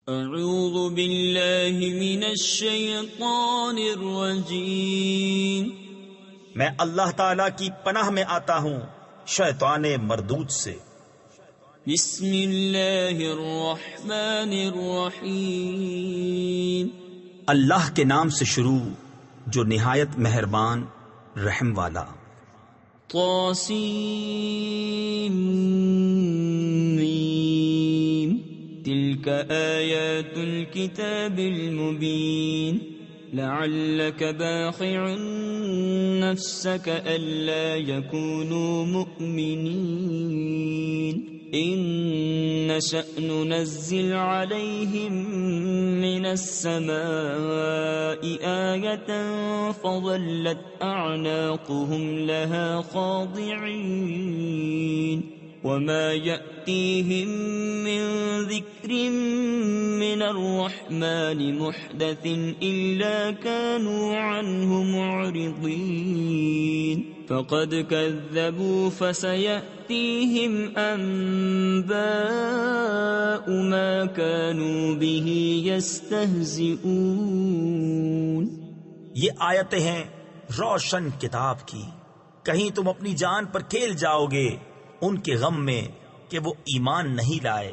اعوذ باللہ من الشیطان الرجیم، میں اللہ تعالی کی پناہ میں آتا ہوں شیطان مردود سے۔ بسم اللہ الرحمن الرحیم، اللہ کے نام سے شروع جو نہایت مہربان رحم والا۔ طاسیم، تلك آیات الكتاب المبین، لعلك باخع نفسك ألا يكونوا مؤمنين إن نشأ ننزل عليهم من السماء آية فظلت أعناقهم لها خاضعين وما يأتيهم من ذكر من الرحمن محدث إلا كانوا عنه معرضين فقد كذبوا فسيأتيهم أنباء ما كانوا به يستهزئون۔ یہ آیتیں ہیں روشن کتاب کی، کہیں تم اپنی جان پر کھیل جاؤ گے ان کے غم میں کہ وہ ایمان نہیں لائے۔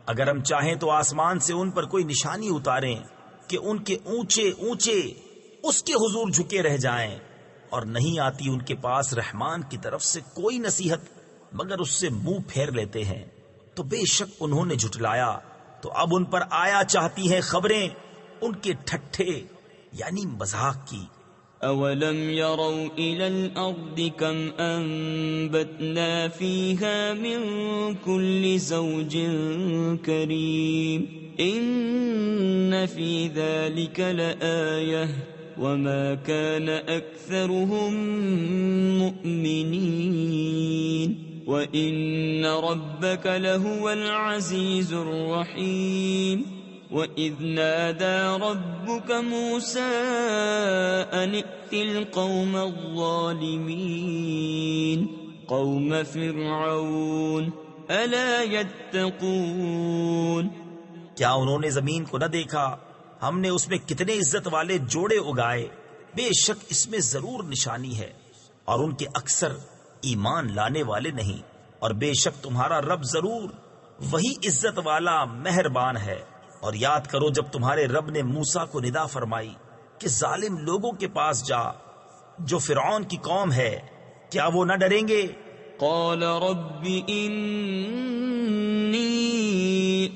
اگر ہم چاہیں تو آسمان سے ان پر کوئی نشانی اتاریں کہ ان کے اونچے اونچے اس کے حضور جھکے رہ جائیں، اور نہیں آتی ان کے پاس رحمان کی طرف سے کوئی نصیحت مگر اس سے منہ پھیر لیتے ہیں۔ تو بے شک انہوں نے جھٹلایا، تو اب ان پر آیا چاہتی ہیں خبریں ان کے ٹھٹھے یعنی مذاق کی۔ أَوَلَمْ يَرَوْا إِلَى الْأَرْضِ كَمْ أَنبَتْنَا فِيهَا مِن كُلِّ زَوْجٍ كَرِيمٍ إِنَّ فِي ذَلِكَ لَآيَةً وَمَا كَانَ أَكْثَرُهُم مُؤْمِنِينَ وَإِنَّ رَبَّكَ لَهُوَ الْعَزِيزُ الرَّحِيمُ وَإِذْ نَادَى رَبُّكَ مُوسَىٰ أَنِ ائْتِ الْقَوْمَ الظَّالِمِينَ قَوْمَ فِرْعَوْنَ أَلَا يَتَّقُونَ۔ کیا انہوں نے زمین کو نہ دیکھا؟ ہم نے اس میں کتنے عزت والے جوڑے اگائے، بے شک اس میں ضرور نشانی ہے، اور ان کے اکثر ایمان لانے والے نہیں، اور بے شک تمہارا رب ضرور وہی عزت والا مہربان ہے۔ اور یاد کرو جب تمہارے رب نے موسیٰ کو ندا فرمائی کہ ظالم لوگوں کے پاس جا جو فرعون کی قوم ہے، کیا وہ نہ ڈریں گے؟ قال رب إني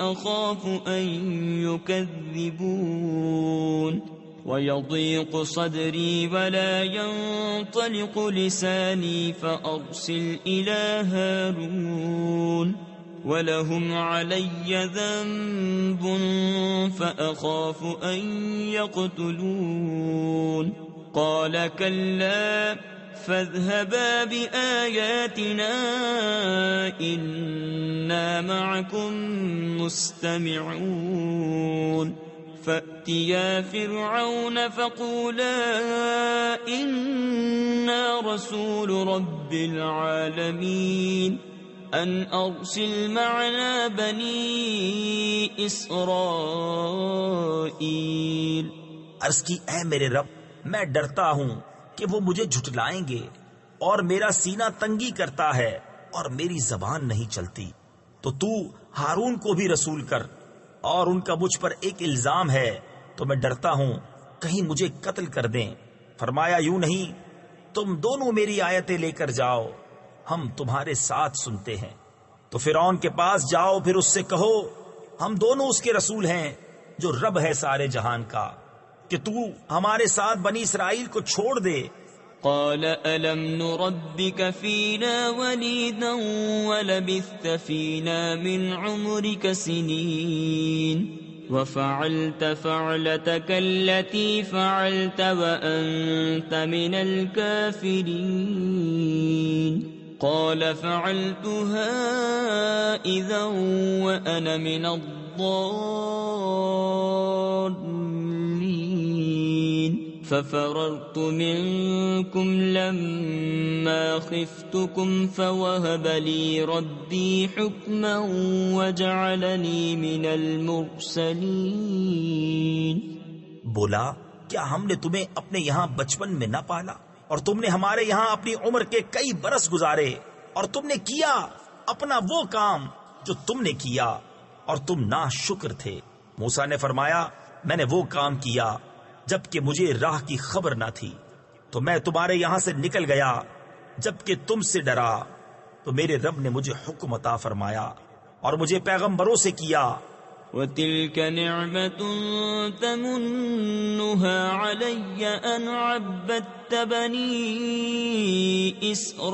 أخاف أن يكذبون ويضيق صدري ولا ينطلق لساني فأرسل إلى هارون وَلَهُمْ عَلَيَّ ذَنبٌ فَأَخَافُ أَن يَقْتُلُونِ قَالَ كَلَّا فَاذْهَبَا بِآيَاتِنَا إِنَّا مَعَكُمْ مُسْتَمِعُونَ فَأْتِيَا فِرْعَوْنَ فَقُولَا إِنَّا رَسُولُ رَبِّ الْعَالَمِينَ ان ارسل معنا بنی اسرائیل۔ عرض کی اے میرے رب، میں ڈرتا ہوں کہ وہ مجھے جھٹلائیں گے، اور میرا سینہ تنگی کرتا ہے اور میری زبان نہیں چلتی، تو ہارون کو بھی رسول کر، اور ان کا مجھ پر ایک الزام ہے تو میں ڈرتا ہوں کہیں مجھے قتل کر دیں۔ فرمایا یوں نہیں، تم دونوں میری آیتیں لے کر جاؤ، ہم تمہارے ساتھ سنتے ہیں۔ تو فرعون کے پاس جاؤ، پھر اس سے کہو ہم دونوں اس کے رسول ہیں جو رب ہے سارے جہان کا، کہ تو ہمارے ساتھ بنی اسرائیل کو چھوڑ دے۔ قال ألم نربك فينا وليدا ولبثت فينا من عمرك سنين وفعلت فعلتك التي فعلت وأنت من الكافرين قال فعلتها إذا وأنا من الضالين ففررت منكم لما خفتكم فوهب لي ربي حكما وجعلني من المرسلين. بولا کیا ہم نے تمہیں اپنے یہاں بچپن میں نہ پالا اور تم نے ہمارے یہاں اپنی عمر کے کئی برس گزارے اور تم نے کیا اپنا وہ کام جو تم نے کیا اور تم ناشکر تھے. موسیٰ نے فرمایا میں نے وہ کام کیا جبکہ مجھے راہ کی خبر نہ تھی تو میں تمہارے یہاں سے نکل گیا جبکہ تم سے ڈرا تو میرے رب نے مجھے حکم عطا فرمایا اور مجھے پیغمبروں سے کیا. وَتِلْكَ نِعْمَةٌ تَمُنُّهَا عَلَيَّ أَنْ عَبَّدتَّ بَنِي إِسْرَائِيلَ.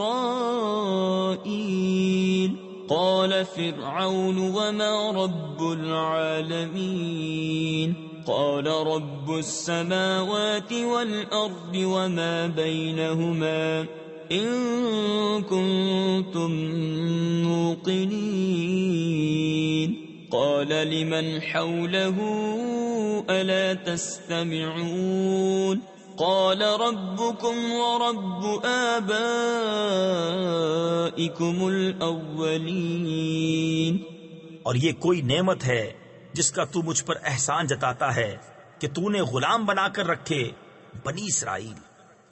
قَالَ فِرْعَوْنُ وَمَا رَبُّ الْعَالَمِينَ. قَالَ رَبُّ السَّمَاوَاتِ وَالْأَرْضِ وَمَا بَيْنَهُمَا إِن كُنتُم مُّوقِنِينَ. قال لمن حوله ألا تستمعون. قال ربكم ورب آبائكم الأولين. اور یہ کوئی نعمت ہے جس کا تو مجھ پر احسان جتاتا ہے کہ تو نے غلام بنا کر رکھے بنی اسرائیل.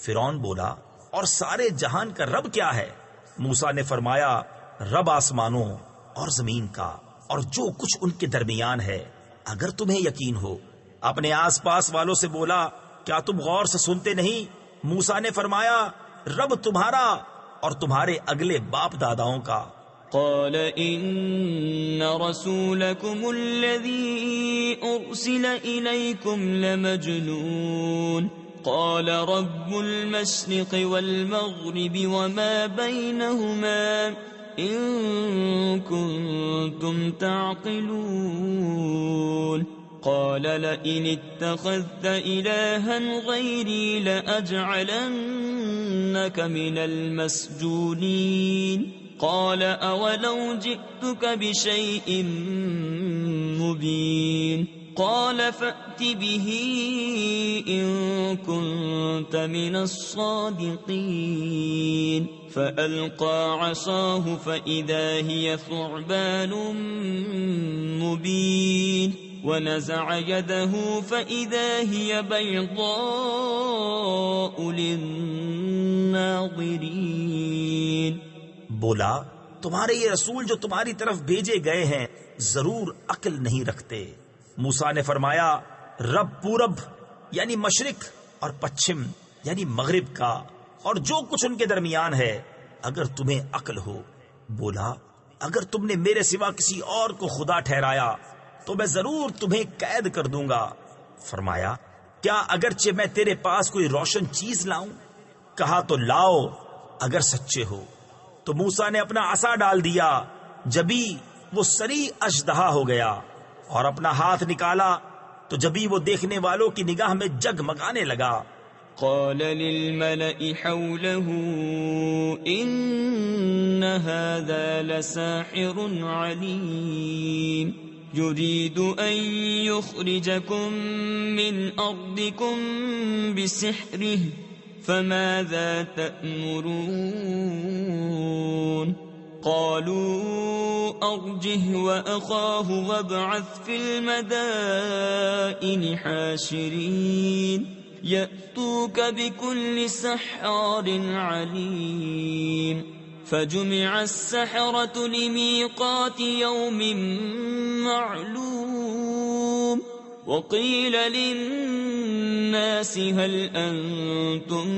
فرعون بولا اور سارے جہان کا رب کیا ہے؟ موسیٰ نے فرمایا رب آسمانوں اور زمین کا اور جو کچھ ان کے درمیان ہے اگر تمہیں یقین ہو. اپنے آس پاس والوں سے بولا کیا تم غور سے سنتے نہیں؟ موسیٰ نے فرمایا رب تمہارا اور تمہارے اگلے باپ داداؤں کا. قال إن رسولكم الذي أرسل إليكم لمجنون. قال رب المشرق والمغرب وما بينهما إن كنتم تعقلون. قال لئن اتخذت إلها غيري لأجعلنك من المسجونين. قال أولو جئتك بشيء مبين. قال فأت به إن كنت من الصادقين. فألقى عصاه فإذا هي ثعبان مبين. ونزع يده فإذا هي بيضاء للناظرين. بولا تمہارے یہ رسول جو تمہاری طرف بھیجے گئے ہیں ضرور عقل نہیں رکھتے. موسیٰ نے فرمایا رب پورب یعنی مشرق اور پچھم یعنی مغرب کا اور جو کچھ ان کے درمیان ہے اگر تمہیں عقل ہو. بولا اگر تم نے میرے سوا کسی اور کو خدا ٹھہرایا تو میں ضرور تمہیں قید کر دوں گا. فرمایا کیا اگرچہ میں تیرے پاس کوئی روشن چیز لاؤں؟ کہا تو لاؤ اگر سچے ہو. تو موسیٰ نے اپنا عصا ڈال دیا جبھی وہ سری اژدہا ہو گیا اور اپنا ہاتھ نکالا تو جبھی وہ دیکھنے والوں کی نگاہ میں جگمگانے لگا. قال للملأ حوله إن هذا لساحر عليم يريد أن يخرجكم من أرضكم بسحره فماذا تأمرون. قالوا أرجه وأخاه وابعث في المدائن حاشرين يأتوك بكل سحار عليم. فجمع السحرة لميقات يوم معلوم. وقيل للناس هل أنتم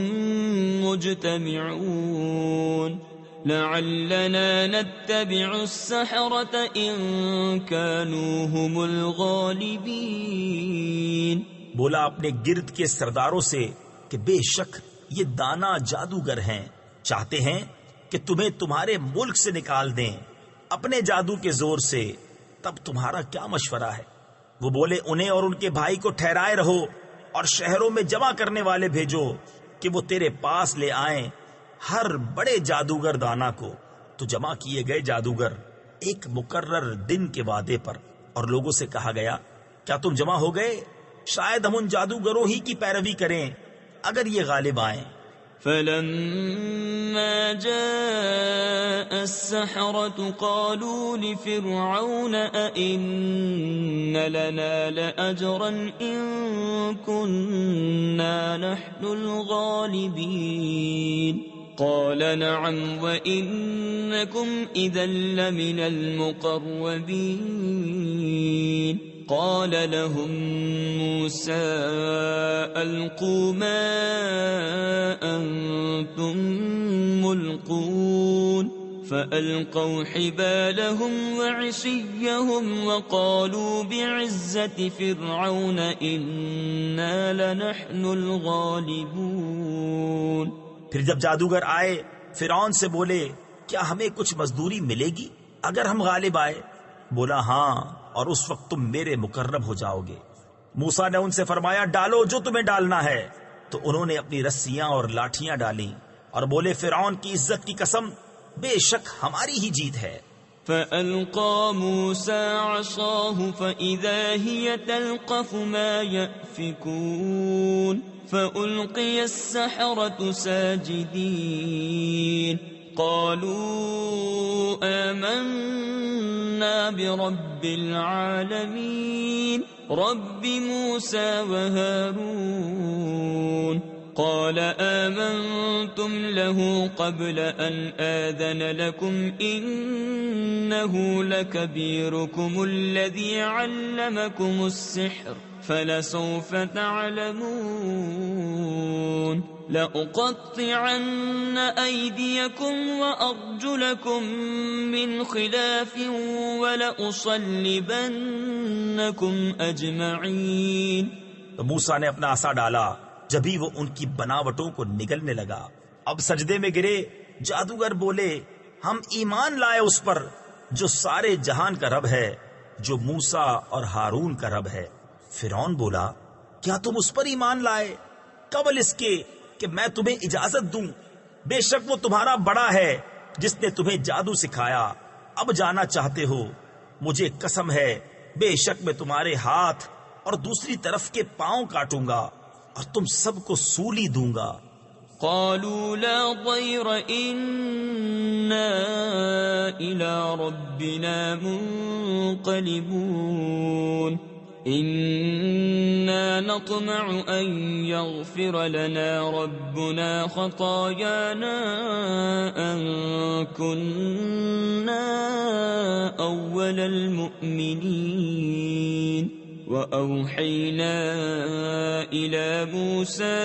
مجتمعون لعلنا نتبع السحرة إن كانوا هم الغالبين. بولا اپنے گرد کے سرداروں سے کہ بے شک یہ دانا جادوگر ہیں، چاہتے ہیں کہ تمہیں تمہارے ملک سے نکال دیں اپنے جادو کے زور سے. تب تمہارا کیا مشورہ ہے؟ وہ بولے انہیں اور ان کے بھائی کو ٹھہرائے رہو اور شہروں میں جمع کرنے والے بھیجو کہ وہ تیرے پاس لے آئیں ہر بڑے جادوگر دانا کو. تو جمع کیے گئے جادوگر ایک مقرر دن کے وعدے پر اور لوگوں سے کہا گیا کیا تم جمع ہو گئے؟ شاید ہم ان جادوگروں ہی کی پیروی کریں اگر یہ غالب آئیں۔ فلما جاء السحرة قالوا لفرعون أئن لنا لأجرا إن كنا نحن الغالبين قال نعم وإنكم إذا لمن المقربين قال لهم موسى ألقوا ما أنتم ملقون فألقوا حبالهم وعصيهم وقالوا بعزة فرعون إنا لنحن الغالبون۔ پھر جب جادوگر آئے فرعون سے بولے کیا ہمیں کچھ مزدوری ملے گی اگر ہم غالب آئے؟ بولا ہاں، اور اس وقت تم میرے مقرب ہو جاؤ گے۔ موسیٰ نے ان سے فرمایا ڈالو جو تمہیں ڈالنا ہے، تو انہوں نے اپنی رسیاں اور لاٹھیاں ڈالیں اور بولے فرعون کی عزت کی قسم بے شک ہماری ہی جیت ہے۔ فألقى موسى عصاه فإذا هي تلقف ما يأفكون فألقي السحرة ساجدين قالوا آمنا برب العالمين رب موسى وهارون قال آمنتم له قبل أن آذن لكم إنه لكبيركم الذي علمكم السحر فلسوف تعلمون لأقطعن أيديكم وأرجلكم من خلاف ولأصلبنكم أجمعين۔ تو موسیٰ نے اپنا عصا ڈالا، جبھی وہ ان کی بناوٹوں کو نگلنے لگا۔ اب سجدے میں گرے۔ جادوگر بولے ہم ایمان لائے اس پر جو سارے جہان کا رب ہے، جو موسیٰ اور ہارون کا رب ہے۔ فرعون بولا کیا تم اس پر ایمان لائے قبل اس کے کہ میں تمہیں اجازت دوں؟ بے شک وہ تمہارا بڑا ہے جس نے تمہیں جادو سکھایا۔ اب جانا چاہتے ہو؟ مجھے قسم ہے بے شک میں تمہارے ہاتھ اور دوسری طرف کے پاؤں کاٹوں گا اور تم سب کو سولی دوں گا۔ قالوا لا ضير إنا إلى ربنا منقلبون إنا نطمع أن يغفر لنا ربنا خطايانا أن كنا أول المؤمنين وأوحينا إلى موسى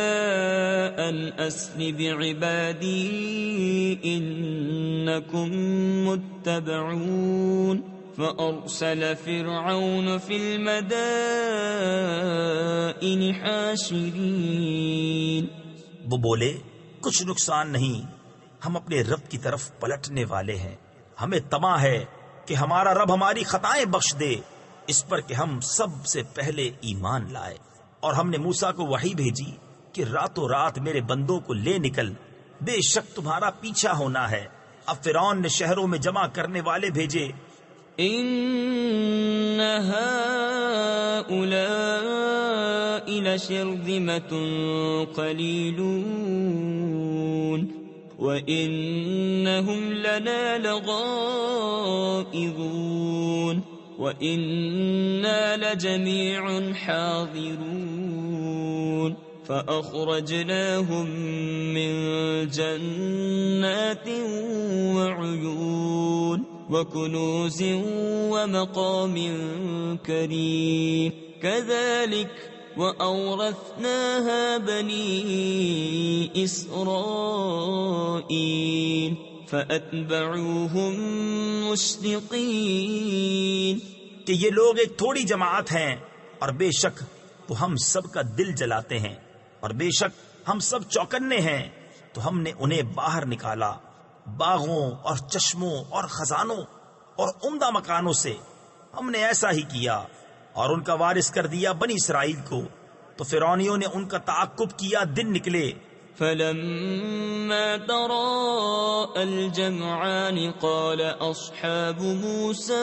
أن أسر بعبادي إنكم متبعون فأرسل فرعون في المدائن حاشرين۔ وہ بولے کچھ نقصان نہیں، ہم اپنے رب کی طرف پلٹنے والے ہیں، ہمیں طمع ہے کہ ہمارا رب ہماری خطائیں بخش دے، اس پر کہ ہم سب سے پہلے ایمان لائے۔ اور ہم نے موسیٰ کو وحی بھیجی کہ راتوں رات میرے بندوں کو لے نکل، بے شک تمہارا پیچھا ہونا ہے۔ اب فرعون نے شہروں میں جمع کرنے والے بھیجے۔ إن هؤلاء لشرذمة قليلون وإنهم لنا لغائظون وإنا لجميع حاضرون فأخرجناهم من جنات وعيون وكنوز ومقام كريم كذلك وأورثناها بني إسرائيل فأتبعوهم مشرقين۔ کہ یہ لوگ ایک تھوڑی جماعت ہیں اور بے شک وہ ہم سب کا دل جلاتے ہیں، اور بے شک ہم سب چوکنے ہیں، تو ہم نے انہیں باہر نکالا باغوں اور چشموں اور خزانوں اور عمدہ مکانوں سے۔ ہم نے ایسا ہی کیا اور ان کا وارث کر دیا بنی اسرائیل کو۔ تو فرعونیوں نے ان کا تعاقب کیا، دن نکلے۔ فلما تراءى الجمعان قال أصحاب موسى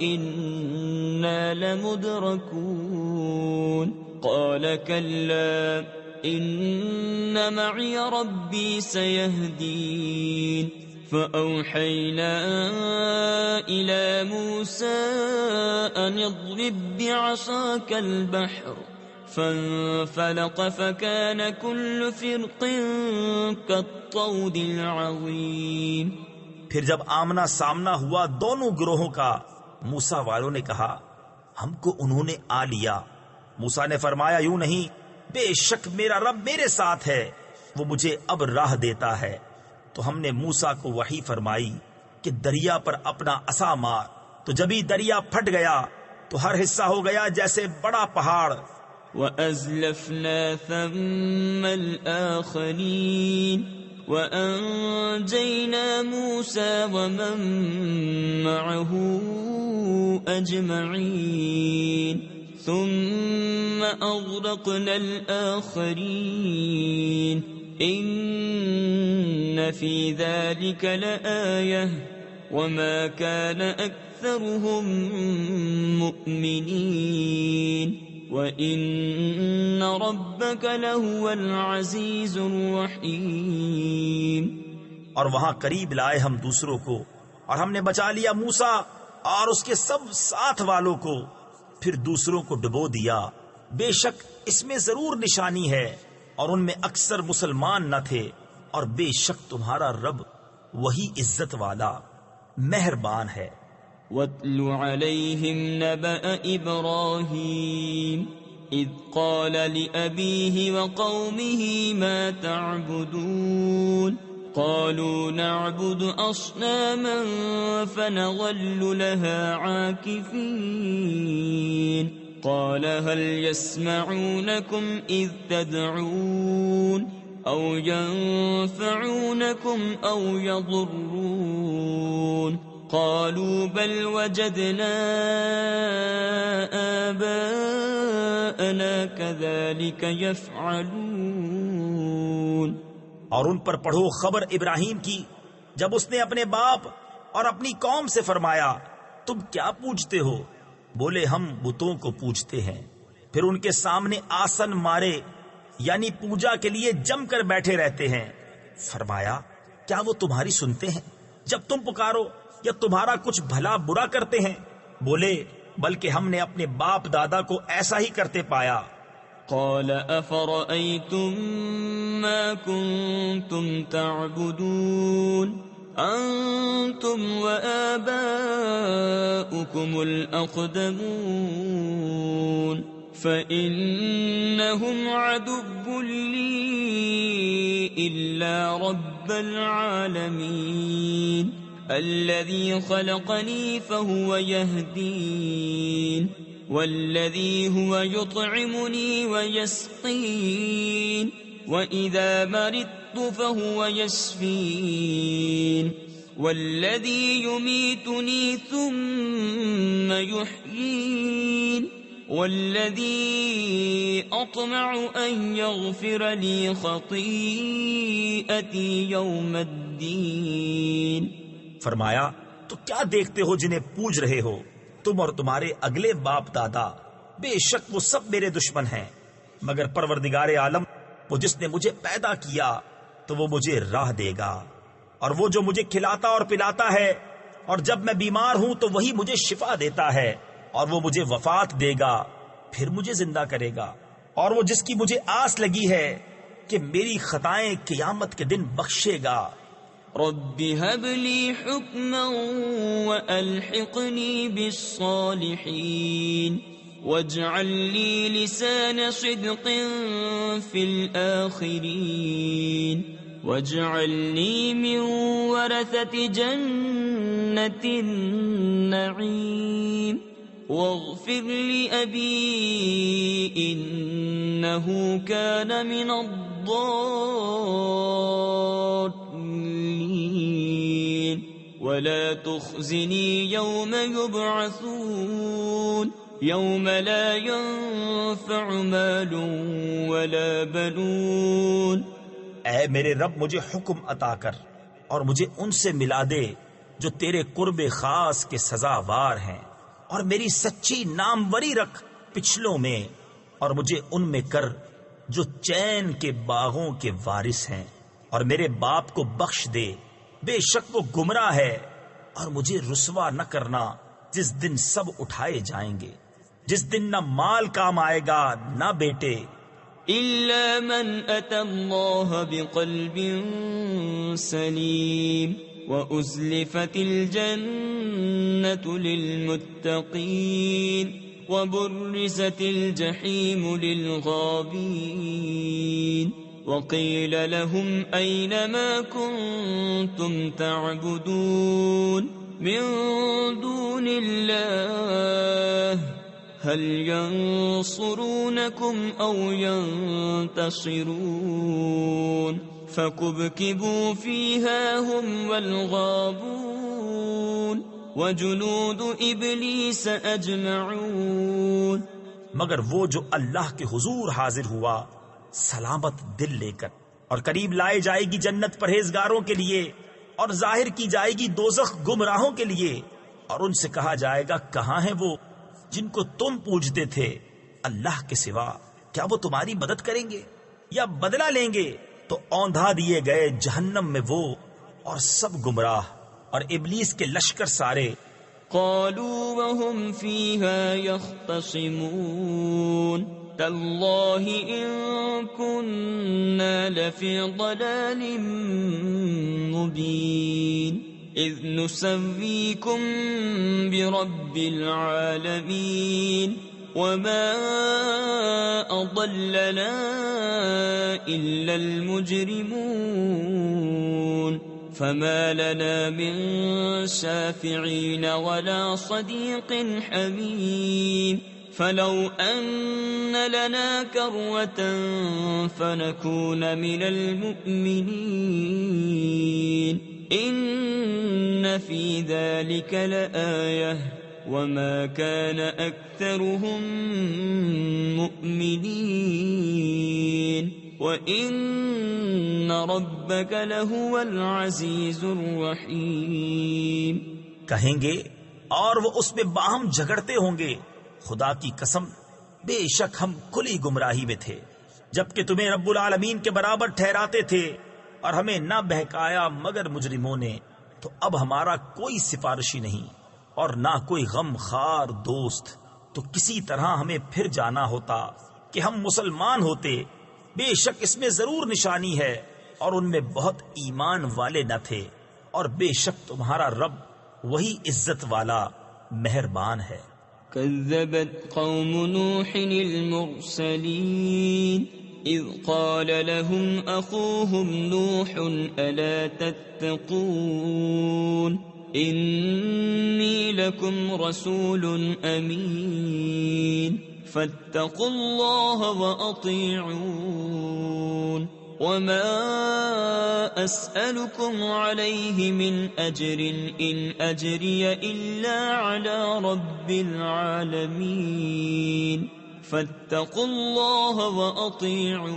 إنا لمدركون قال كلا إن معي ربي سيهدين فأوحينا إلى موسى أن اضرب بعصاك البحر فانفلق فكان كل فرق كالطود العظيم. پھر جب آمنا سامنا ہوا دونوں گروہوں کا، موسیٰ والوں نے کہا ہم کو انہوں نے آ لیا. موسیٰ نے فرمایا یوں نہیں، بے شک میرا رب میرے ساتھ ہے، وہ مجھے اب راہ دیتا ہے. تو ہم نے موسیٰ کو وحی فرمائی کہ دریا پر اپنا عصا مار. تو جبھی دریا پھٹ گیا تو ہر حصہ ہو گیا جیسے بڑا پہاڑ. وَأَزْلَفْنَا ثَمَّ الْآخَرِينَ وَأَنْجَيْنَا مُوسَى وَمَن مَّعَهُ أَجْمَعِينَ ثُمَّ أَغْرَقْنَا الْآخَرِينَ إِنَّ فِي ذَلِكَ لَآيَةً وَمَا كَانَ أَكْثَرُهُم مُؤْمِنِينَ وَإِنَّ رَبَّكَ لَهُوَ الْعَزِيزُ الرَّحِيمُ. اور وہاں قریب لائے ہم دوسروں کو، اور ہم نے بچا لیا موسیٰ اور اس کے سب ساتھ والوں کو، پھر دوسروں کو ڈبو دیا. بے شک اس میں ضرور نشانی ہے، اور ان میں اکثر مسلمان نہ تھے. اور بے شک تمہارا رب وہی عزت والا مہربان ہے. وَاتْلُ عَلَيْهِمْ نَبَأَ إِبْرَاهِيمَ إِذْ قَالَ لِأَبِيهِ وَقَوْمِهِ مَا تَعْبُدُونَ قَالُوا نَعْبُدُ أَصْنَامًا فَنَظَلُّ لَهَا عَاكِفِينَ قَالَ هَلْ يَسْمَعُونَكُمْ إِذْ تَدْعُونَ أَوْ يَنفَعُونَكُمْ أَوْ يَضُرُّونَ قالوا بل وجدنا آباءنا كذلك يفعلون. اور ان پر پڑھو خبر ابراہیم کی جب اس نے اپنے باپ اور اپنی قوم سے فرمایا تم کیا پوجتے ہو؟ بولے ہم بتوں کو پوجتے ہیں. پھر ان کے سامنے آسن مارے یعنی پوجا کے لیے جم کر بیٹھے رہتے ہیں. فرمایا کیا وہ تمہاری سنتے ہیں جب تم پکارو، یا تمہارا کچھ بھلا برا کرتے ہیں؟ بولے بلکہ ہم نے اپنے باپ دادا کو ایسا ہی کرتے پایا. قال افرأيتم ما كنتم تعبدون انتم وآباؤكم الأقدمون فإنهم عدو لي إلا رب العالمين الذي خلقني فهو يهدين والذي هو يطعمني ويسقين وإذا مرضت فهو يشفين والذي يميتني ثم يحيين والذي أطمع أن يغفر لي خطيئتي يوم الدين. فرمایا تو کیا دیکھتے ہو جنہیں پوج رہے ہو؟ تم اور تمہارے اگلے باپ دادا بے شک وہ سب میرے دشمن ہیں، مگر پروردگار عالم وہ جس نے مجھے پیدا کیا تو وہ مجھے راہ دے گا، اور وہ جو مجھے کھلاتا اور پلاتا ہے، اور جب میں بیمار ہوں تو وہی مجھے شفا دیتا ہے، اور وہ مجھے وفات دے گا پھر مجھے زندہ کرے گا، اور وہ جس کی مجھے آس لگی ہے کہ میری خطائیں قیامت کے دن بخشے گا. رب هب لي حكما وألحقني بالصالحين واجعل لي لسان صدق في الآخرين واجعلني من ورثة جنة النعيم واغفر لأبي إنه كان من الضالين ولا تخزني يوم يبعثون يوم لا ينفع مال ولا بنون. اے میرے رب مجھے حکم عطا کر اور مجھے ان سے ملا دے جو تیرے قرب خاص کے سزاوار ہیں، اور میری سچی ناموری رکھ پچھلوں میں، اور مجھے ان میں کر جو چین کے باغوں کے وارث ہیں، اور میرے باپ کو بخش دے، بے شک وہ گمراہ ہے، اور مجھے رسوا نہ کرنا جس دن سب اٹھائے جائیں گے، جس دن نہ مال کام آئے گا نہ بیٹے، إلا من أتى الله بقلب سليم وأزلفت الجنة للمتقين وبرزت الجحيم للغابين وقيل لهم أين ما كنتم تعبدون من دون الله هل ينصرونكم أو ينتصرون فكبكبوا فيها هم والغابون وجنود إبليس أجمعون. مگر وہ جو اللہ کے حضور حاضر ہوا سلامت دل لے کر، اور قریب لائے جائے گی جنت پرہیزگاروں کے لیے، اور ظاہر کی جائے گی دوزخ گمراہوں کے لیے، اور ان سے کہا جائے گا کہاں ہیں وہ جن کو تم پوجتے تھے اللہ کے سوا؟ کیا وہ تمہاری مدد کریں گے یا بدلہ لیں گے؟ تو اوندھا دیے گئے جہنم میں وہ اور سب گمراہ اور ابلیس کے لشکر سارے. قالوا وهم فيها يختصمون تالله إن كنا لفي ضلال مبين إذ نسويكم برب العالمين وما أضلنا إلا المجرمون فما لنا من شافعين ولا صديق حميم فلو أن لنا كروة فنكون من المؤمنين إن في ذلك لآية وما كان أكثرهم مؤمنين وإن ربك لهو العزيز الرحيم. کہیں گے اور وہ اس میں باہم جھگڑتے ہوں گے، خدا کی قسم بے شک ہم کھلی گمراہی میں تھے جبکہ تمہیں رب العالمین کے برابر ٹھہراتے تھے، اور ہمیں نہ بہکایا مگر مجرموں نے. تو اب ہمارا کوئی سفارشی نہیں اور نہ کوئی غم خار دوست، تو کسی طرح ہمیں پھر جانا ہوتا کہ ہم مسلمان ہوتے. بے شک اس میں ضرور نشانی ہے، اور ان میں بہت ایمان والے نہ تھے، اور بے شک تمہارا رب وہی عزت والا مہربان ہے. كذبت قوم نوح المرسلين إذ قال لهم أخوهم نوح ألا تتقون إني لكم رسول أمين فاتقوا الله وأطيعون وما أسألكم عليه من أجر إن أجري إلا على رب العالمين فاتقوا الله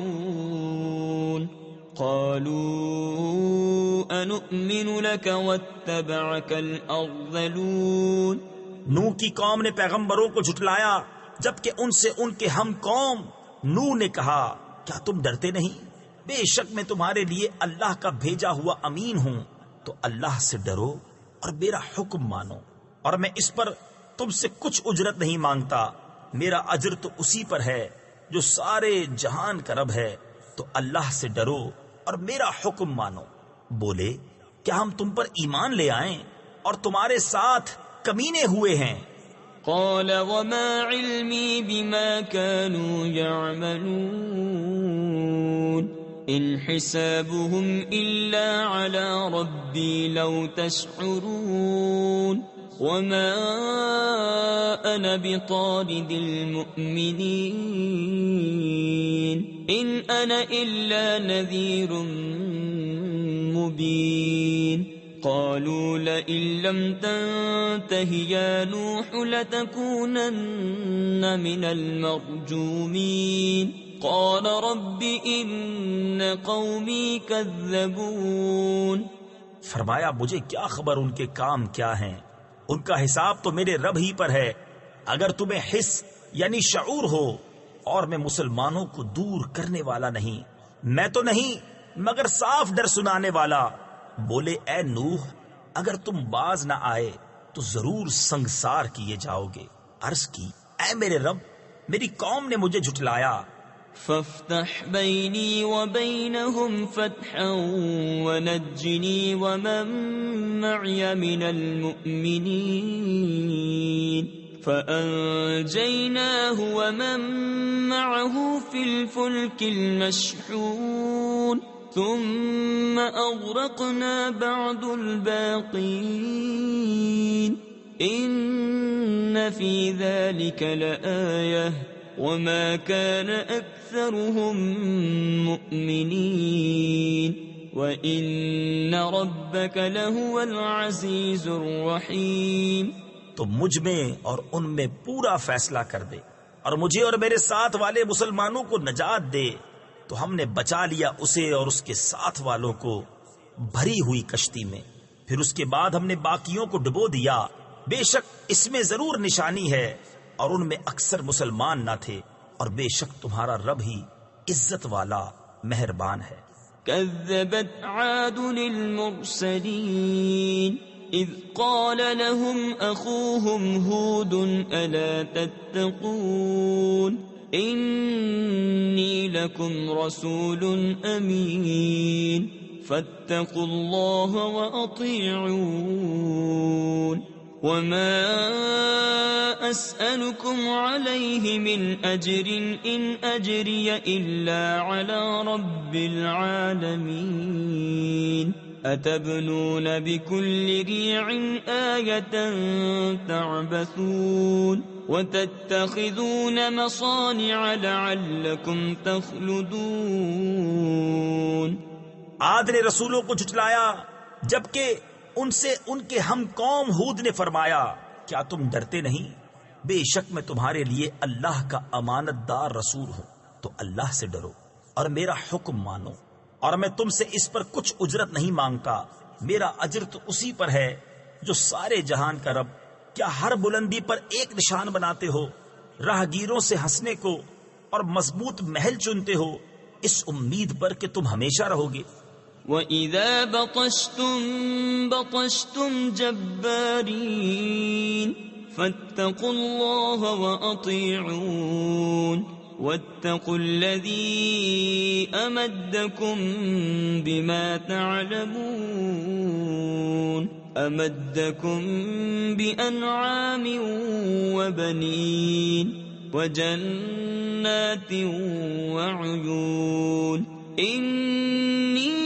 وأطيعون قالوا أنؤمن لك واتبعك الأرذلون. نوح کی قوم نے پیغمبروں کو جھٹلایا جبکہ ان سے ان کے ہم قوم. نوح نے کہا کیا تم ڈرتے نہیں؟ بے شک میں تمہارے لیے اللہ کا بھیجا ہوا امین ہوں، تو اللہ سے ڈرو اور میرا حکم مانو، اور میں اس پر تم سے کچھ اجرت نہیں مانگتا، میرا اجر تو اسی پر ہے جو سارے جہان کا رب ہے. تو اللہ سے ڈرو اور میرا حکم مانو. بولے کیا ہم تم پر ایمان لے آئیں اور تمہارے ساتھ کمینے ہوئے ہیں؟ قال وما علمي بما كانوا يعملون إن حسابهم إلا على ربي لو تشعرون وما أنا بطارد المؤمنين إن أنا إلا نذير مبين. قالوا لئن لم تنته يا نوح لتكونن من المرجومين قال رب إن قومي كذبون. فرمایا مجھے کیا خبر ان کے کام کیا ہیں، ان کا حساب تو میرے رب ہی پر ہے. اگر تمہیں حس یعنی شعور ہو اور میں مسلمانوں کو دور کرنے والا نہیں، میں تو نہیں مگر صاف ڈر سنانے والا۔ بولے اے نوح، اگر تم باز نہ آئے تو ضرور سنگسار کیے جاؤ گے۔ عرض کی اے میرے رب، میری قوم نے مجھے جھٹلایا۔ فافتح بيني وبينهم فتحا ونجني ومن معي من المؤمنين فأنجيناه ومن معه في الفلك المشحون ثم أغرقنا بعد الباقين إن في ذلك لآية وما كان أكثرهم مؤمنين وإن ربك لهو العزيز الرحيم۔ تو مجھ میں اور ان میں پورا فیصلہ کر دے اور مجھے اور میرے ساتھ والے مسلمانوں کو نجات دے۔ تو ہم نے بچا لیا اسے اور اس کے ساتھ والوں کو بھری ہوئی کشتی میں، پھر اس کے بعد ہم نے باقیوں کو ڈبو دیا۔ بے شک اس میں ضرور نشانی ہے اور ان میں اکثر مسلمان نہ تھے، اور بے شک تمہارا رب ہی عزت والا مہربان ہے۔ كذبت عاد المرسلين إذ قال لهم أخوهم هود ألا تتقون إني لكم رسول أمين فاتقوا الله وأطيعون وما أسألكم عليه من أجر إن أجري إلا على رب العالمين أتبنون بكل ريع آية تعبثون وتتخذون مصانع لعلكم تخلدون۔ عاد نے رسولوں کو جھٹلایا جبکہ ان سے ان کے ہم قوم ہود نے فرمایا کیا تم ڈرتے نہیں؟ بے شک میں تمہارے لیے اللہ کا امانت دار رسول ہوں، تو اللہ سے ڈرو اور میرا حکم مانو، اور میں تم سے اس پر کچھ اجرت نہیں مانگتا، میرا اجر تو اسی پر ہے جو سارے جہان کا رب۔ کیا ہر بلندی پر ایک نشان بناتے ہو، راہگیروں سے ہنسنے کو اور مضبوط محل چنتے ہو اس امید پر کہ تم ہمیشہ رہو گے؟ وَإِذَا بَطَشْتُمْ بَطَشْتُمْ جَبَّارِينَ فَاتَّقُوا اللَّهَ وَأَطِيعُونَ وَاتَّقُوا الَّذِي أَمَدَّكُمْ بِمَا تَعْلَمُونَ أَمَدَّكُمْ بِأَنْعَامٍ وَبَنِينَ وَجَنَّاتٍ وَعُيُونٍ إِنِّي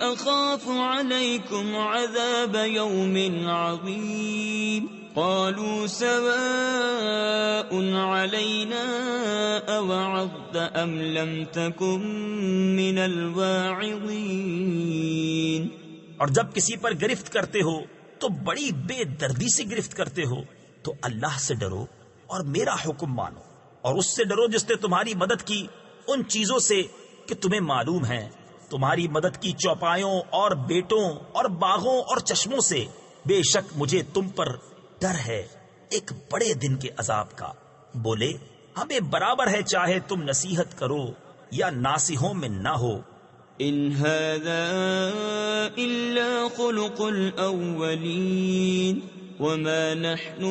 أخاف عليكم عذاب يوم عظيم قالوا سواء علينا أوعظت أم لم تكن من الواعظين۔ اور جب کسی پر گرفت کرتے ہو تو بڑی بے دردی سے گرفت کرتے ہو، تو اللہ سے ڈرو اور میرا حکم مانو، اور اس سے ڈرو جس نے تمہاری مدد کی ان چیزوں سے کہ تمہیں معلوم ہے، تمہاری مدد کی چوپایوں اور بیٹوں اور باغوں اور چشموں سے۔ بے شک مجھے تم پر ڈر ہے ایک بڑے دن کے عذاب کا۔ بولے ہمیں برابر ہے چاہے تم نصیحت کرو یا ناصحوں میں نہ ہو۔ ان هذا الا خلق الاولین وما نحن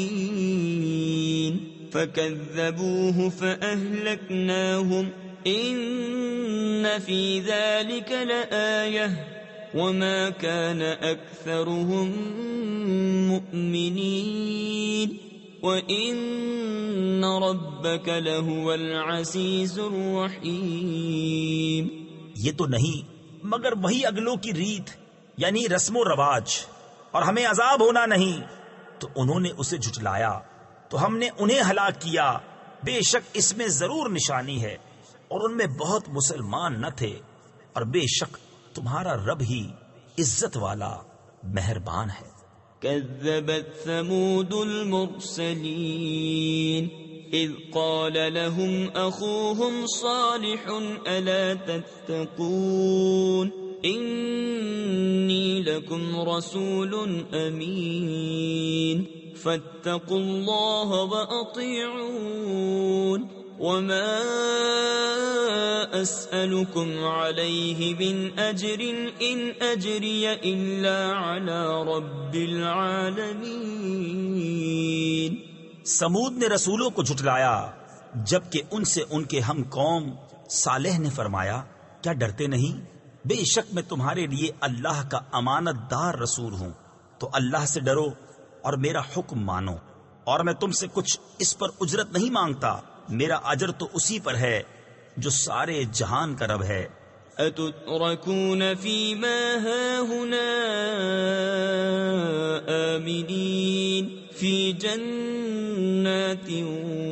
بمعذبین فكذبوه فأهلكناهم إن في ذلك لآية وما كان أكثرهم مؤمنين وإن ربك لهو العزيز الرحيم۔ یہ تو نہیں مگر وہی اگلوں کی ریت یعنی رسم و رواج، اور ہمیں عذاب ہونا نہیں۔ تو انہوں نے اسے جھٹلایا تو ہم نے انہیں ہلاک کیا۔ بے شک اس میں ضرور نشانی ہے، اور ان میں بہت مسلمان نہ تھے، اور بے شک تمہارا رب ہی عزت والا مہربان ہے۔ كذبت ثمود المرسلين إذ قال لهم أخوهم صالح ألا تتقون إني لكم رسول أمين فاتقوا الله وأطيعون وما أسألكم عليه من أجر إن أجري إلا على رب العالمين۔ سمود نے رسولوں کو جھٹلایا جبکہ ان سے ان کے ہم قوم صالح نے فرمایا کیا ڈرتے نہیں؟ بے شک میں تمہارے لیے اللہ کا امانت دار رسول ہوں، تو اللہ سے ڈرو اور میرا حکم مانو، اور میں تم سے کچھ اس پر اجرت نہیں مانگتا، میرا اجر تو اسی پر ہے جو سارے جہان کا رب ہے۔ أتتركون فيما هاهنا آمنين في جنات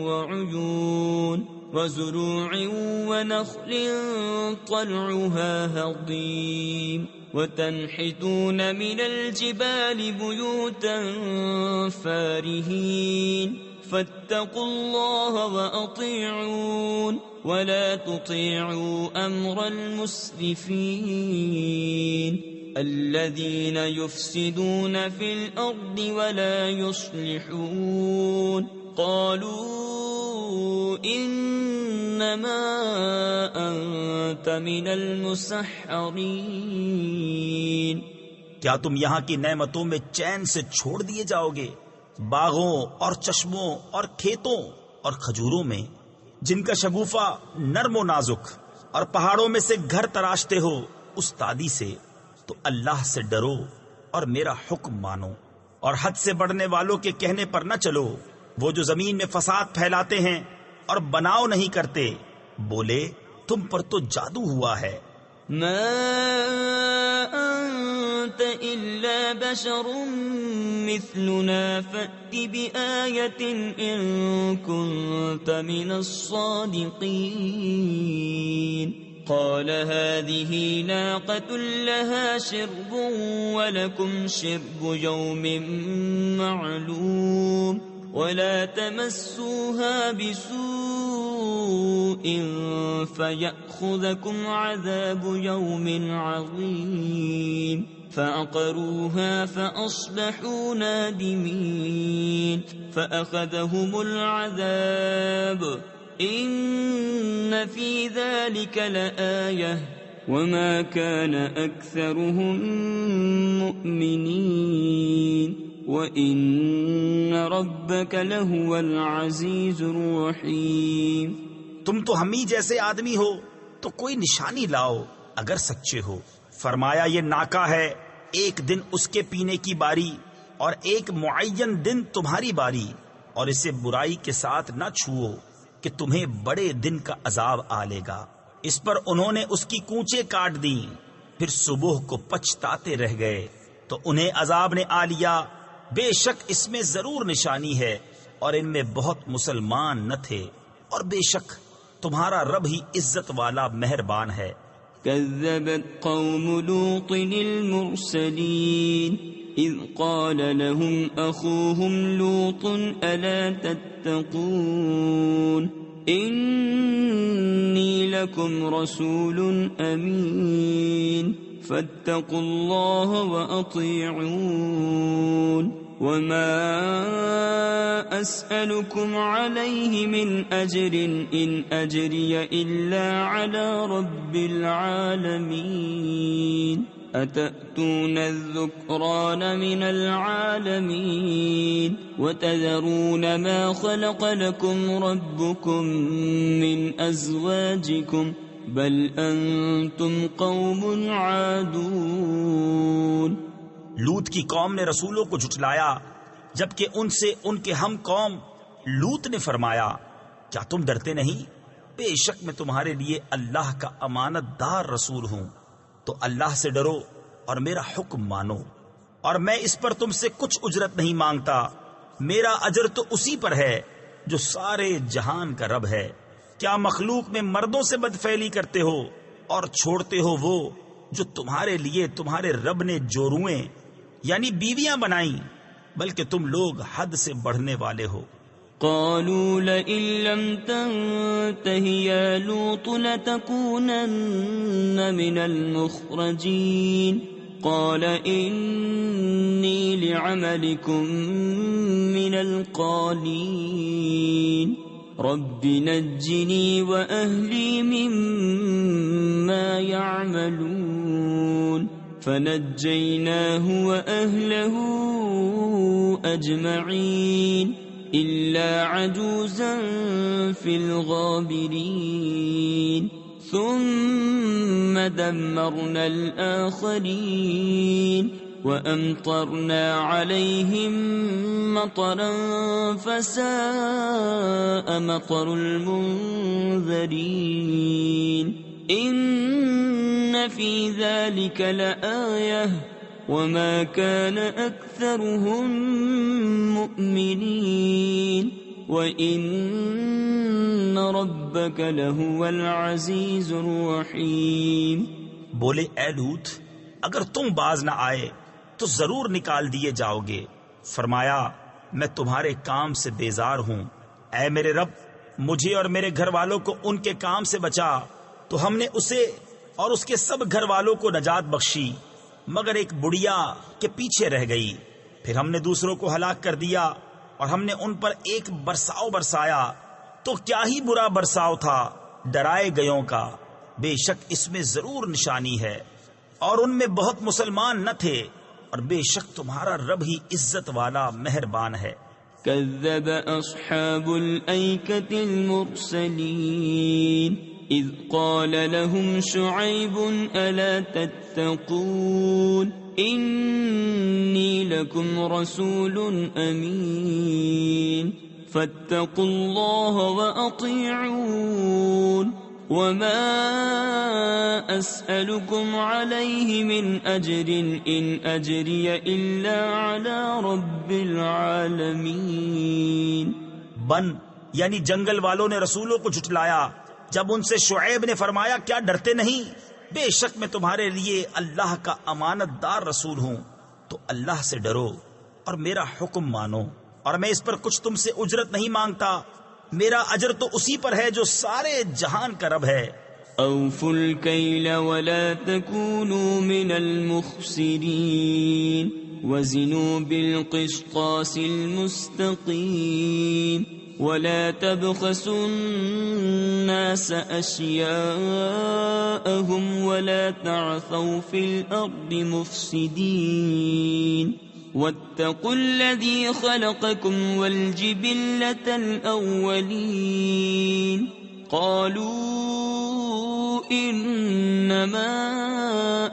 وعيون وزروع ونخل طلعها هضيم وتنحتون من الجبال بيوتا فارهين فاتقوا الله وأطيعون ولا تطيعوا أمر المسرفين الذين يفسدون في الأرض ولا يصلحون قالوا إنما أنت من المسحرين۔ کیا تم یہاں کی نعمتوں میں چین سے چھوڑ دیے جاؤ گے؟ باغوں اور چشموں اور کھیتوں اور کھجوروں میں جن کا شگوفہ نرم و نازک، اور پہاڑوں میں سے گھر تراشتے ہو استادی سے، تو اللہ سے ڈرو اور میرا حکم مانو، اور حد سے بڑھنے والوں کے کہنے پر نہ چلو، وہ جو زمین میں فساد پھیلاتے ہیں اور بناؤ نہیں کرتے، بولے تم پر تو جادو ہوا ہے۔ ما أنت إلا بشر مثلنا فأت بآية إن كنت من الصادقين قال هذه ناقة لها شرب ولكم شرب يوم معلوم ولا تمسوها بسوء فيأخذكم عذاب يوم عظيم فعقروها فأصبحوا نادمين فأخذهم العذاب إن في ذلك لآية وما كان أكثرهم مؤمنين وَإِنَّ رَبَّكَ لَهُوَ الْعَزِيزُ الرَّحِيمُ۔ تم تو ہم ہی جیسے آدمی ہو تو کوئی نشانی لاؤ اگر سچے ہو۔ فرمایا یہ ناکا ہے، ایک دن اس کے پینے کی باری اور ایک معین دن تمہاری باری، اور اسے برائی کے ساتھ نہ چھوؤ کہ تمہیں بڑے دن کا عذاب آ لے گا۔ اس پر انہوں نے اس کی کونچیں کاٹ دیں، پھر صبح کو پچھتاتے رہ گئے تو انہیں عذاب نے آ لیا۔ بے شک اس میں ضرور نشانی ہے، اور ان میں بہت مسلمان نہ تھے، اور بے شک تمہارا رب ہی عزت والا مہربان ہے۔ كذبت قوم لوط المرسلين إذ قال لهم أخوهم لوط ألا تتقون إني لكم رسول أمين فاتقوا الله وأطيعون وما أسألكم عليه من أجر إن أجري إلا على رب العالمين أتأتون الذكران من العالمين وتذرون ما خلق لكم ربكم من أزواجكم بل أنتم قوم عادون۔ لوط کی قوم نے رسولوں کو جھٹلایا جبکہ ان سے ان کے ہم قوم لوط نے فرمایا کیا تم ڈرتے نہیں؟ بے شک میں تمہارے لیے اللہ کا امانت دار رسول ہوں، تو اللہ سے ڈرو اور میرا حکم مانو، اور میں اس پر تم سے کچھ اجرت نہیں مانگتا، میرا اجر تو اسی پر ہے جو سارے جہان کا رب ہے۔ کیا مخلوق میں مردوں سے بدفعلی کرتے ہو اور چھوڑتے ہو وہ جو تمہارے لیے تمہارے رب نے جورویں یعنی بیویاں بنائیں، بلکہ تم لوگ حد سے بڑھنے والے ہو۔ قالوا لئن لم تنته يا لوط لتكونن من المخرجين قال إني لعملكم من القالين رب نجني وأهلي مما يعملون فنجيناه وأهله أجمعين إلا عجوزا في الغابرين ثم دمرنا الآخرين وأمطرنا عليهم مطرا فساء مطر المنذرين إن في ذلك لآية وما كان أكثرهم مؤمنين وإن ربك لهو العزيز الرحيم. بولے اے لوط اگر تم باز نہ آئے تو ضرور نکال دیے جاؤ گے. فرمایا میں تمہارے کام سے بیزار ہوں. اے میرے رب مجھے اور میرے گھر والوں کو ان کے کام سے بچا. تو ہم نے اسے اور اس کے سب گھر والوں کو نجات بخشی مگر ایک بڑھیا کے پیچھے رہ گئی. پھر ہم نے دوسروں کو ہلاک کر دیا اور ہم نے ان پر ایک برساؤ برسایا تو کیا ہی برا برساؤ تھا ڈرائے گیوں کا. بے شک اس میں ضرور نشانی ہے اور ان میں بہت مسلمان نہ تھے اور بے شک تمہارا رب ہی عزت والا مہربان ہے. كذب أصحاب الأيكة المرسلين إذ قال لهم شعيب ألا تتقون إني لكم رسول أمين فاتقوا الله وأطيعون وما أسألكم عليه من أجر إن أجري إلا على رب العالمين. بن یعنی جنگل والوں نے رسولوں کو جھٹلایا جب ان سے شعیب نے فرمایا کیا ڈرتے نہیں؟ بے شک میں تمہارے لیے اللہ کا امانت دار رسول ہوں تو اللہ سے ڈرو اور میرا حکم مانو اور میں اس پر کچھ تم سے اجرت نہیں مانگتا. میرا اجر تو اسی پر ہے جو سارے جہان کا رب ہے. اوفوا الكيل ولا تكونوا من المخسرين وزنوا بالقسطاس المستقيم ولا تبخسوا الناس أشياءهم ولا تعثوا في الأرض مفسدين واتقوا الذي خلقكم والجبلة الأولين قالوا إنما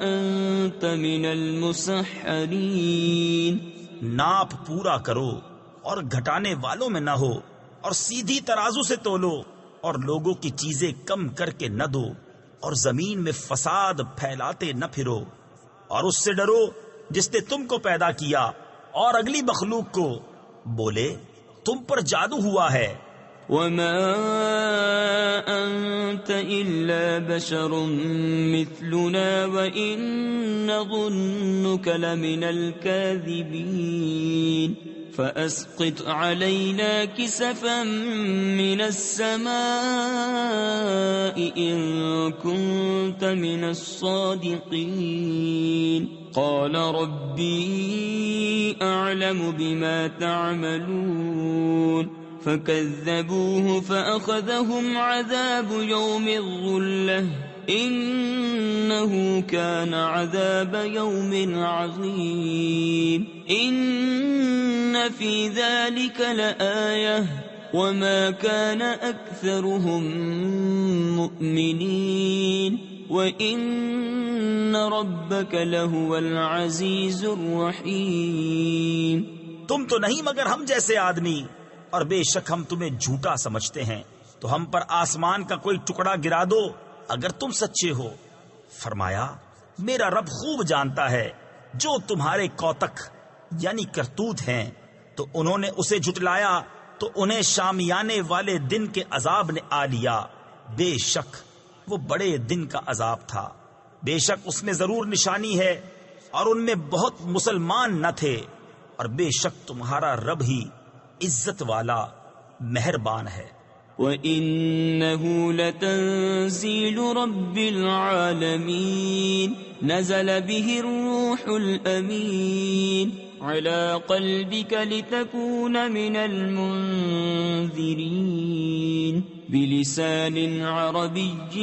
أنت من المسحرين. ناپ پورا کرو اور گھٹانے والوں میں نہ ہو اور سیدھی ترازو سے تولو اور لوگوں کی چیزیں کم کر کے نہ دو اور زمین میں فساد پھیلاتے نہ پھرو اور اس سے ڈرو جس نے تم کو پیدا کیا اور اگلی مخلوق کو. بولے تم پر جادو ہوا ہے. وما أنت إلا بشر مثلنا وإن نظنك لمن الكاذبين فأسقط علينا كسفا من السماء إن كنت من الصادقين. قال ربي أعلم بما تعملون فكذبوه فأخذهم عذاب يوم الظلة إنه كان عذاب يوم عظيم. إن في ذلك لآية وما كان أكثرهم مؤمنين وإن ربك لهو العزيز الرحيم. تم تو نہیں مگر ہم جیسے آدمی اور بے شک ہم تمہیں جھوٹا سمجھتے ہیں تو ہم پر آسمان کا کوئی ٹکڑا گرا دو اگر تم سچے ہو. فرمایا میرا رب خوب جانتا ہے جو تمہارے کوتک یعنی کرتوت ہیں. تو انہوں نے اسے جھٹلایا تو انہیں شامیانے والے دن کے عذاب نے آ لیا. بے شک وہ بڑے دن کا عذاب تھا. بے شک اس میں ضرور نشانی ہے اور ان میں بہت مسلمان نہ تھے اور بے شک تمہارا رب ہی عزت والا مہربان ہے. وَإِنَّهُ لَتَنزِيلُ رَبِّ الْعَالَمِينَ نَزَلَ بِهِ الرُّوحُ الْأَمِينُ عَلَى قَلْبِكَ لِتَكُونَ مِنَ الْمُنذِرِينَ بِلِسَانٍ عَرَبِيٍّ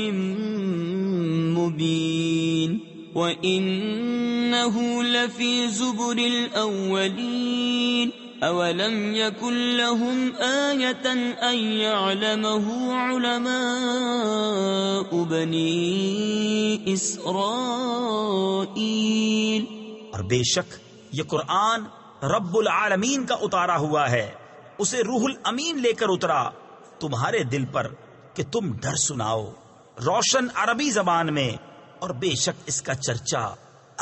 مُبِينٍ وَإِنَّهُ لَفِي زُبُرِ الْأَوَّلِينَ أَوَلَمْ يَكُنْ لَهُمْ آيَةً أَنْ يَعْلَمَهُ عُلَمَاءُ بَنِي إِسْرَائِيلَ۔ اور بے شک یہ قرآن رب العالمین کا اتارا ہوا ہے، اسے روح الامین لے کر اترا تمہارے دل پر کہ تم ڈر سناؤ روشن عربی زبان میں، اور بے شک اس کا چرچا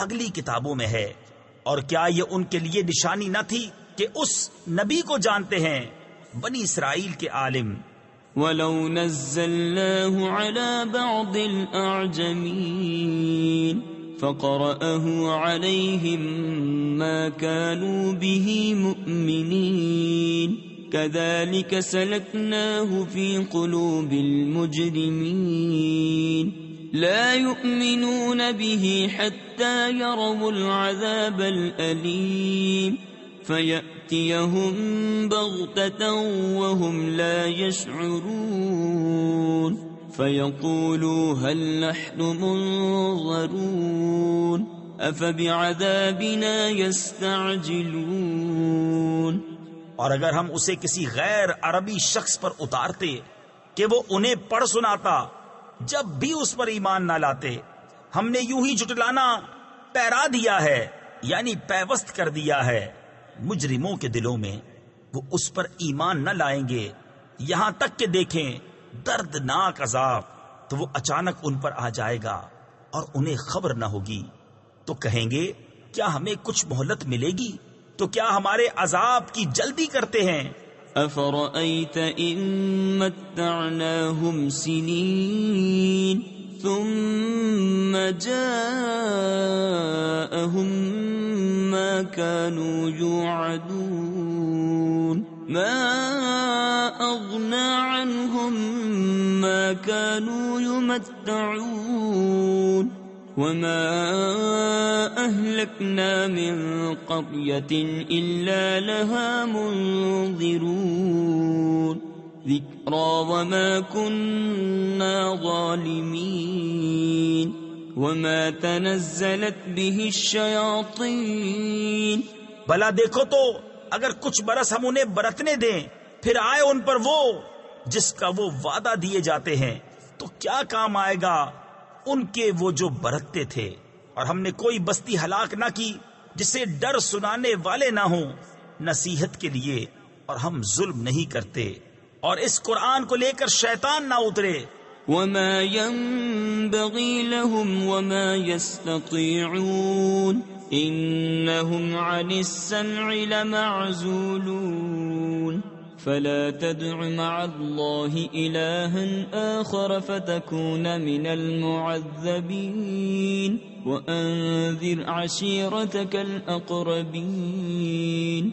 اگلی کتابوں میں ہے۔ اور کیا یہ ان کے لیے نشانی نہ تھی کہ اس نبی کو جانتے ہیں بنی اسرائیل کے عالم؟ وَلَوْ نَزَّلْنَاهُ عَلَى بَعْضِ الْأَعْجَمِينَ فَقَرَأَهُ عَلَيْهِمْ مَا كَانُوا بِهِ مُؤْمِنِينَ كَذَلِكَ سَلَكْنَاهُ فِي قُلُوبِ الْمُجْرِمِينَ لا يؤمنون به حتى يروا العذاب الأليم فيأتيهم بغتة وهم لا يشعرون فيقولوا هل نحن منظرون أفبعذابنا يستعجلون۔ اور اگر ہم اسے کسی غیر عربی شخص پر اتارتے کہ وہ انہیں پڑھ سناتا، جب بھی اس پر ایمان نہ لاتے، ہم نے یوں ہی جھٹلانا پیرا دیا ہے، یعنی پیوست کر دیا ہے مجرموں کے دلوں میں، وہ اس پر ایمان نہ لائیں گے یہاں تک کہ دیکھیں دردناک عذاب، تو وہ اچانک ان پر آ جائے گا اور انہیں خبر نہ ہوگی، تو کہیں گے کیا ہمیں کچھ مہلت ملے گی؟ تو کیا ہمارے عذاب کی جلدی کرتے ہیں؟ أَفَرَأَيْتَ إِن مَّتَّعْنَاهُمْ سِنِينَ ثُمَّ جَاءَهُم مَّا كَانُوا يُوعَدُونَ مَا أَغْنَىٰ عَنْهُم مَّا كَانُوا يُمَتَّعُونَ وَمَا أَهْلَكْنَا مِن قَرْيَةٍ إِلَّا لَهَا مُنذِرُونَ ذِكْرَىٰ وَمَا كُنَّا ظَالِمِينَ وَمَا تَنَزَّلَتْ بِهِ الشَّيَاطِينُ۔ بھلا دیکھو تو اگر کچھ برس ہم انہیں برتنے دیں، پھر آئے ان پر وہ جس کا وہ وعدہ دیے جاتے ہیں، تو کیا کام آئے گا ان کے وہ جو برتتے تھے؟ اور ہم نے کوئی بستی ہلاک نہ کی جسے ڈر سنانے والے نہ ہوں نصیحت کے لیے، اور ہم ظلم نہیں کرتے، اور اس قرآن کو لے کر شیطان نہ اترے۔ وَمَا يَنبَغِي لَهُمْ وَمَا يَسْتَطِيعُونَ إِنَّهُمْ عَنِ السَّمْعِ لَمَعْزُولُونَ فَلَا تَدْعُ مَعَ اللَّهِ إِلَٰهًا آخَرَ فَتَكُونَ مِنَ الْمُعَذَّبِينَ وَأَنذِرْ عَشِيرَتَكَ الْأَقْرَبِينَ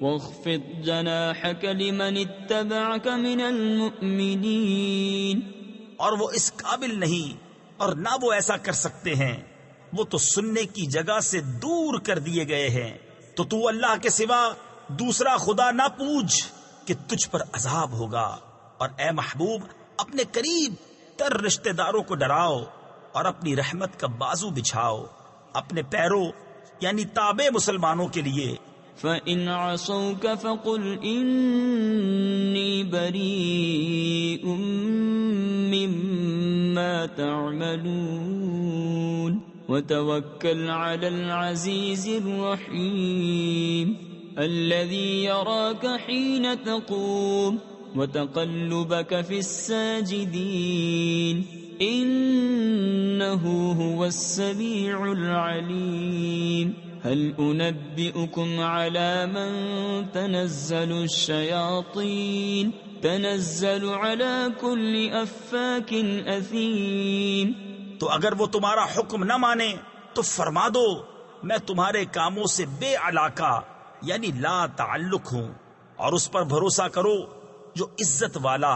وَاخْفِضْ جَنَاحَكَ لِمَنِ اتَّبَعَكَ مِنَ الْمُؤْمِنِينَ۔ اور وہ اس قابل نہیں اور نہ وہ ایسا کر سکتے ہیں، وہ تو سننے کی جگہ سے دور کر دیے گئے ہیں۔ تو تو اللہ کے سوا دوسرا خدا نہ پوچھ کہ تجھ پر عذاب ہوگا، اور اے محبوب اپنے قریب تر رشتہ داروں کو ڈراؤ اور اپنی رحمت کا بازو بچھاؤ اپنے پیروں یعنی تابع مسلمانوں کے لیے۔ فَإِنْ عَصَوْكَ فَقُلْ إِنِّي بَرِيءٌ مِّمَّا تَعْمَلُونَ وَتَوَكَّلْ عَلَى الْعَزِيزِ الرَّحِيمِ الَّذِي يَرَاكَ حِينَ تَقُومُ وَتَقَلُّبَكَ فِي السَّاجِدِينَ إِنَّهُ هُوَ السَّمِيعُ الْعَلِيمُ هل أنبئكم على من تنزل الشياطين تنزل على كل أفاك أثيم۔ تو اگر وہ تمہارا حکم نہ مانے تو فرما دو میں تمہارے کاموں سے بے علاقہ یعنی لا تعلق ہوں، اور اس پر بھروسہ کرو جو عزت والا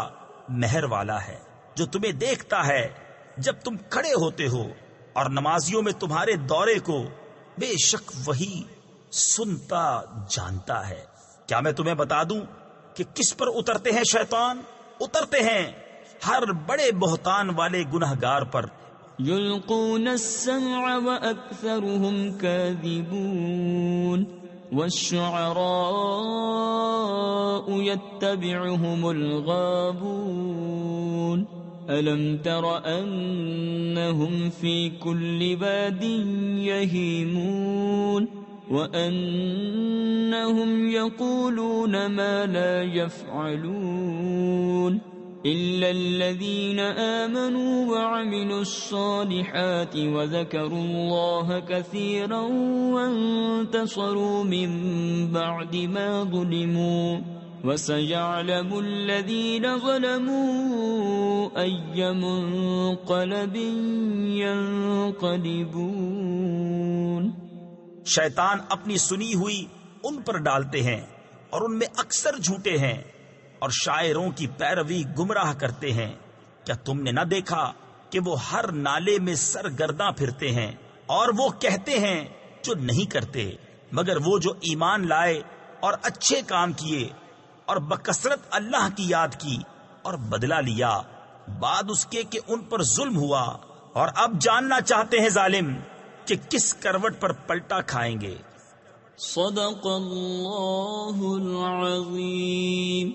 مہر والا ہے، جو تمہیں دیکھتا ہے جب تم کھڑے ہوتے ہو اور نمازیوں میں تمہارے دورے کو، بے شک وہی سنتا جانتا ہے۔ کیا میں تمہیں بتا دوں کہ کس پر اترتے ہیں شیطان؟ اترتے ہیں ہر بڑے بہتان والے گنہگار پر۔ يلقون السمع وأكثرهم كاذبون والشعراء يتبعهم الغابون ألم تر أنهم في كل واد يهيمون وأنهم يقولون ما لا يفعلون إلا الذين آمنوا وعملوا الصالحات وذكروا الله كثيرا وانتصروا من بعد ما ظلموا وسيعلم الذين ظلموا أي منقلب ينقلبون۔ شیطان اپنی سنی ہوئی ان پر ڈالتے ہیں اور ان میں اکثر جھوٹے ہیں، اور شاعروں کی پیروی گمراہ کرتے ہیں۔ کیا تم نے نہ دیکھا کہ وہ ہر نالے میں سرگرداں پھرتے ہیں، اور وہ کہتے ہیں جو نہیں کرتے، مگر وہ جو ایمان لائے اور اچھے کام کیے اور بکثرت اللہ کی یاد کی اور بدلہ لیا بعد اس کے کہ ان پر ظلم ہوا، اور اب جاننا چاہتے ہیں ظالم کہ کس کروٹ پر پلٹا کھائیں گے۔ صدق اللہ العظیم۔